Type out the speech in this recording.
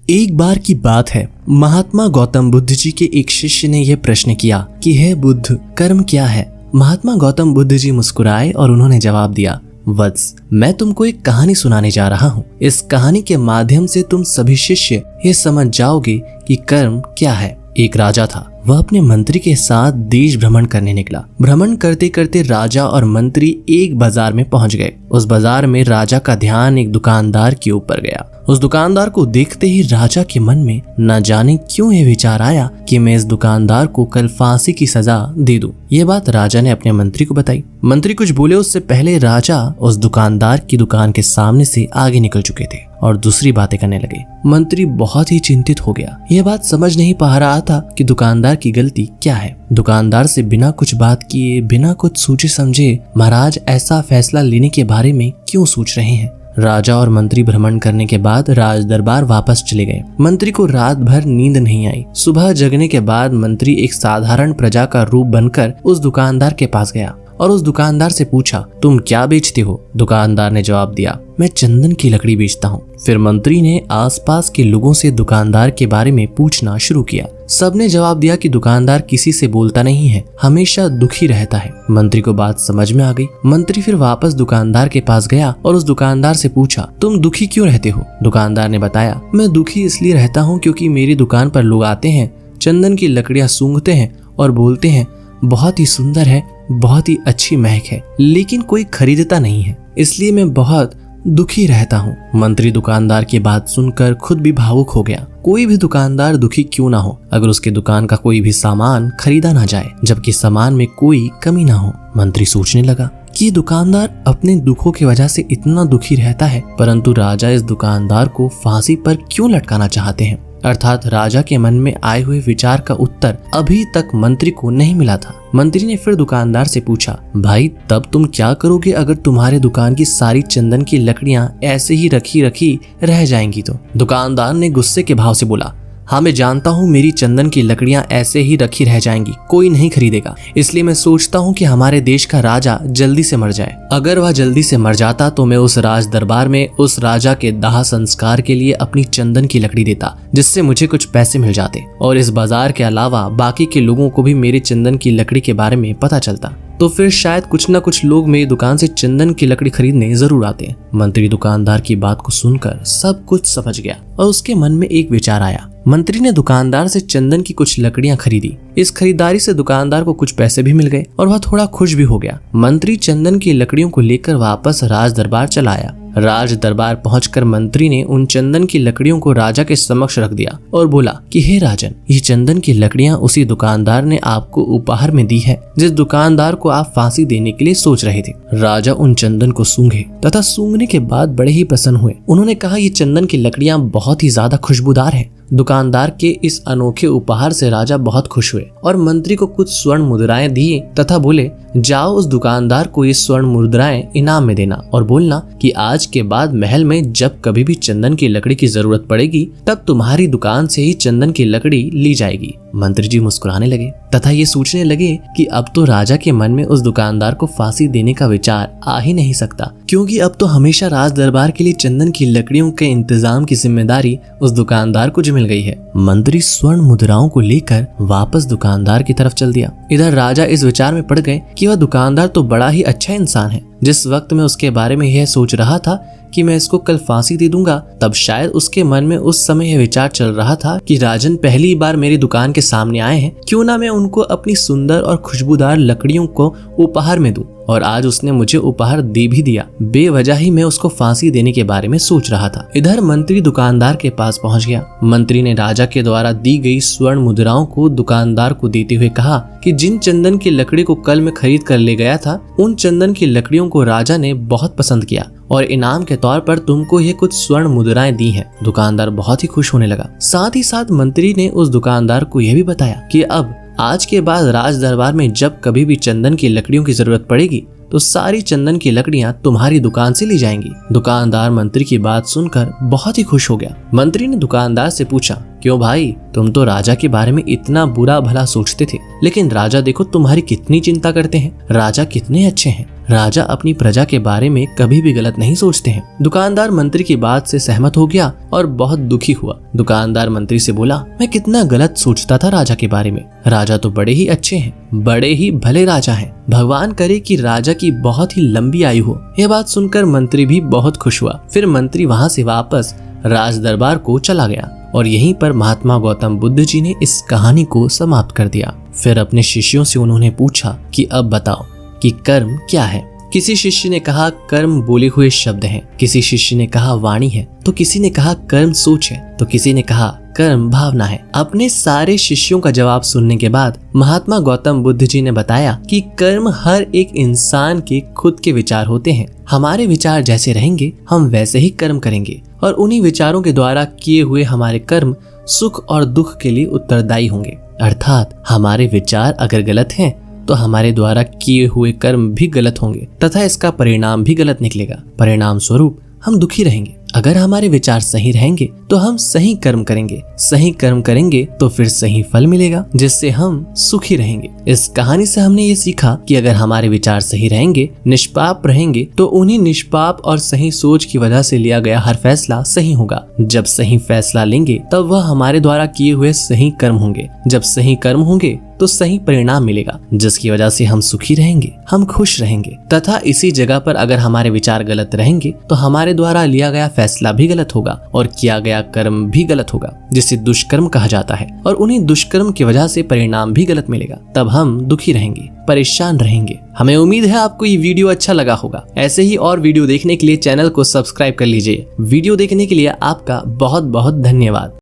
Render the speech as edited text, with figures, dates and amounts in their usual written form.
एक बार की बात है, महात्मा गौतम बुद्ध जी के एक शिष्य ने यह प्रश्न किया कि हे बुद्ध, कर्म क्या है। महात्मा गौतम बुद्ध जी मुस्कुराए और उन्होंने जवाब दिया, वत्स, मैं तुमको एक कहानी सुनाने जा रहा हूँ। इस कहानी के माध्यम से तुम सभी शिष्य ये समझ जाओगे कि कर्म क्या है। एक राजा था, वह अपने मंत्री के साथ देश भ्रमण करने निकला। भ्रमण करते करते राजा और मंत्री एक बाजार में पहुंच गए। उस बाजार में राजा का ध्यान एक दुकानदार के ऊपर गया। उस दुकानदार को देखते ही राजा के मन में न जाने क्यों ये विचार आया कि मैं इस दुकानदार को कल फांसी की सजा दे दूं। ये बात राजा ने अपने मंत्री को बताई। मंत्री कुछ बोले उससे पहले राजा उस दुकानदार की दुकान के सामने से आगे निकल चुके थे और दूसरी बातें करने लगे। मंत्री बहुत ही चिंतित हो गया। यह बात समझ नहीं पा रहा था कि दुकानदार की गलती क्या है। दुकानदार से बिना कुछ बात किए, बिना कुछ सोचे समझे महाराज ऐसा फैसला लेने के बारे में क्यों सोच रहे हैं। राजा और मंत्री भ्रमण करने के बाद राज दरबार वापस चले गए। मंत्री को रात भर नींद नहीं आई। सुबह जगने के बाद मंत्री एक साधारण प्रजा का रूप बनकर उस दुकानदार के पास गया और उस दुकानदार से पूछा, तुम क्या बेचते हो। दुकानदार ने जवाब दिया, मैं चंदन की लकड़ी बेचता हूँ। फिर मंत्री ने आसपास के लोगों से दुकानदार के बारे में पूछना शुरू किया। सबने जवाब दिया कि दुकानदार किसी से बोलता नहीं है, हमेशा दुखी रहता है। मंत्री को बात समझ में आ गई। मंत्री फिर वापस दुकानदार के पास गया और उस दुकानदार से पूछा, तुम दुखी क्यों रहते हो। दुकानदार ने बताया, मैं दुखी इसलिए रहता हूँ क्योंकि मेरी दुकान पर लोग आते हैं, चंदन की लकड़ियाँ सूंघते हैं और बोलते हैं बहुत ही सुंदर है, बहुत ही अच्छी महक है, लेकिन कोई खरीदता नहीं है, इसलिए मैं बहुत दुखी रहता हूँ। मंत्री दुकानदार की बात सुनकर खुद भी भावुक हो गया। कोई भी दुकानदार दुखी क्यों ना हो अगर उसके दुकान का कोई भी सामान खरीदा ना जाए, जबकि सामान में कोई कमी ना हो। मंत्री सोचने लगा कि दुकानदार अपने दुखों की वजह से इतना दुखी रहता है, परंतु राजा इस दुकानदार को फांसी पर क्यों लटकाना चाहते हैं। अर्थात राजा के मन में आए हुए विचार का उत्तर अभी तक मंत्री को नहीं मिला था। मंत्री ने फिर दुकानदार से पूछा, भाई तब तुम क्या करोगे अगर तुम्हारे दुकान की सारी चंदन की लकड़ियां ऐसे ही रखी रह जाएंगी तो। दुकानदार ने गुस्से के भाव से बोला, हाँ मैं जानता हूँ मेरी चंदन की लकड़ियां ऐसे ही रखी रह जाएंगी, कोई नहीं खरीदेगा, इसलिए मैं सोचता हूँ कि हमारे देश का राजा जल्दी से मर जाए। अगर वह जल्दी से मर जाता तो मैं उस राज दरबार में उस राजा के दाह संस्कार के लिए अपनी चंदन की लकड़ी देता, जिससे मुझे कुछ पैसे मिल जाते और इस बाजार के अलावा बाकी के लोगों को भी मेरे चंदन की लकड़ी के बारे में पता चलता, तो फिर शायद कुछ न कुछ लोग मेरी दुकान से चंदन की लकड़ी खरीदने जरूर आते। मंत्री दुकानदार की बात को सुनकर सब कुछ समझ गया और उसके मन में एक विचार आया। मंत्री ने दुकानदार से चंदन की कुछ लकड़ियां खरीदी। इस खरीदारी से दुकानदार को कुछ पैसे भी मिल गए और वह थोड़ा खुश भी हो गया। मंत्री चंदन की लकड़ियों को लेकर वापस राज दरबार चला आया। राज दरबार पहुंचकर मंत्री ने उन चंदन की लकड़ियों को राजा के समक्ष रख दिया और बोला कि हे राजन, ये चंदन की लकड़ियां उसी दुकानदार ने आपको उपहार में दी है जिस दुकानदार को आप फांसी देने के लिए सोच रहे थे। राजा उन चंदन को सूंघे तथा सूंघने के बाद बड़े ही प्रसन्न हुए। उन्होंने कहा, ये चंदन की लकड़ियां बहुत ही ज्यादा खुशबूदार है। दुकानदार के इस अनोखे उपहार से राजा बहुत खुश हुए और मंत्री को कुछ स्वर्ण मुद्राएं दिए तथा बोले, जाओ उस दुकानदार को ये स्वर्ण मुद्राएं इनाम में देना और बोलना कि आज के बाद महल में जब कभी भी चंदन की लकड़ी की जरूरत पड़ेगी तब तुम्हारी दुकान से ही चंदन की लकड़ी ली जाएगी। मंत्री जी मुस्कुराने लगे तथा ये सोचने लगे कि अब तो राजा के मन में उस दुकानदार को फांसी देने का विचार आ ही नहीं सकता, क्योंकि अब तो हमेशा राज दरबार के लिए चंदन की लकड़ियों के इंतजाम की जिम्मेदारी उस दुकानदार को मिल गई है। मंत्री स्वर्ण मुद्राओं को लेकर वापस दुकानदार की तरफ चल दिया। इधर राजा इस विचार में पड़ गए कि वह दुकानदार तो बड़ा ही अच्छा इंसान है। जिस वक्त मैं उसके बारे में यह सोच रहा था कि मैं इसको कल फांसी दे दूंगा, तब शायद उसके मन में उस समय यह विचार चल रहा था कि राजन पहली बार मेरी दुकान के सामने आए हैं, क्यों ना मैं उनको अपनी सुंदर और खुशबूदार लकड़ियों को उपहार में दूं। और आज उसने मुझे उपहार दे भी दिया। बेवजह ही मैं उसको फांसी देने के बारे में सोच रहा था। इधर मंत्री दुकानदार के पास पहुंच गया। मंत्री ने राजा के द्वारा दी गई स्वर्ण मुद्राओं को दुकानदार को देते हुए कहा कि जिन चंदन की लकड़ी को कल मैं खरीद कर ले गया था, उन चंदन की लकड़ियों को राजा ने बहुत पसंद किया और इनाम के तौर पर तुमको ये कुछ स्वर्ण मुद्राएं दी हैं। दुकानदार बहुत ही खुश होने लगा। साथ ही साथ मंत्री ने उस दुकानदार को यह भी बताया कि अब आज के बाद राज दरबार में जब कभी भी चंदन की लकड़ियों की जरूरत पड़ेगी तो सारी चंदन की लकड़ियां तुम्हारी दुकान से ली जाएंगी। दुकानदार मंत्री की बात सुनकर बहुत ही खुश हो गया। मंत्री ने दुकानदार से पूछा, क्यों भाई, तुम तो राजा के बारे में इतना बुरा भला सोचते थे, लेकिन राजा देखो तुम्हारी कितनी चिंता करते हैं। राजा कितने अच्छे हैं। राजा अपनी प्रजा के बारे में कभी भी गलत नहीं सोचते हैं। दुकानदार मंत्री की बात से सहमत हो गया और बहुत दुखी हुआ। दुकानदार मंत्री से बोला, मैं कितना गलत सोचता था राजा के बारे में। राजा तो बड़े ही अच्छे हैं, बड़े ही भले राजा हैं। भगवान करे कि राजा की बहुत ही लंबी आयु हो। यह बात सुनकर मंत्री भी बहुत खुश हुआ। फिर मंत्री वहाँ से वापस राज दरबार को चला गया और यहीं पर महात्मा गौतम बुद्ध जी ने इस कहानी को समाप्त कर दिया। फिर अपने शिष्यों से उन्होंने पूछा कि अब बताओ कि कर्म क्या है। किसी शिष्य ने कहा कर्म बोले हुए शब्द हैं, किसी शिष्य ने कहा वाणी है, तो किसी ने कहा कर्म सोच है, तो किसी ने कहा कर्म भावना है। अपने सारे शिष्यों का जवाब सुनने के बाद महात्मा गौतम बुद्ध जी ने बताया कि कर्म हर एक इंसान के खुद के विचार होते हैं। हमारे विचार जैसे रहेंगे हम वैसे ही कर्म करेंगे और उन्हीं विचारों के द्वारा किए हुए हमारे कर्म सुख और दुख के लिए उत्तरदायी होंगे। अर्थात हमारे विचार अगर गलत हैं तो हमारे द्वारा किए हुए कर्म भी गलत होंगे तथा इसका परिणाम भी गलत निकलेगा। परिणाम स्वरूप हम दुखी रहेंगे। अगर हमारे विचार सही रहेंगे तो हम सही कर्म करेंगे। सही कर्म करेंगे तो फिर सही फल मिलेगा, जिससे हम सुखी रहेंगे। इस कहानी से हमने ये सीखा कि अगर हमारे विचार सही रहेंगे, निष्पाप रहेंगे, तो उन्हीं निष्पाप और सही सोच की वजह से लिया गया हर फैसला सही होगा। जब सही फैसला लेंगे तब वह हमारे द्वारा किए हुए सही कर्म होंगे। जब सही कर्म होंगे तो सही परिणाम मिलेगा, जिसकी वजह से हम सुखी रहेंगे, हम खुश रहेंगे। तथा इसी जगह पर अगर हमारे विचार गलत रहेंगे तो हमारे द्वारा लिया गया फैसला भी गलत होगा और किया गया कर्म भी गलत होगा, जिसे दुष्कर्म कहा जाता है। और उन्हीं दुष्कर्म की वजह से परिणाम भी गलत मिलेगा। तब हम दुखी रहेंगे, परेशान रहेंगे। हमें उम्मीद है आपको ये वीडियो अच्छा लगा होगा। ऐसे ही और वीडियो देखने के लिए चैनल को सब्सक्राइब कर लीजिए। वीडियो देखने के लिए आपका बहुत बहुत धन्यवाद।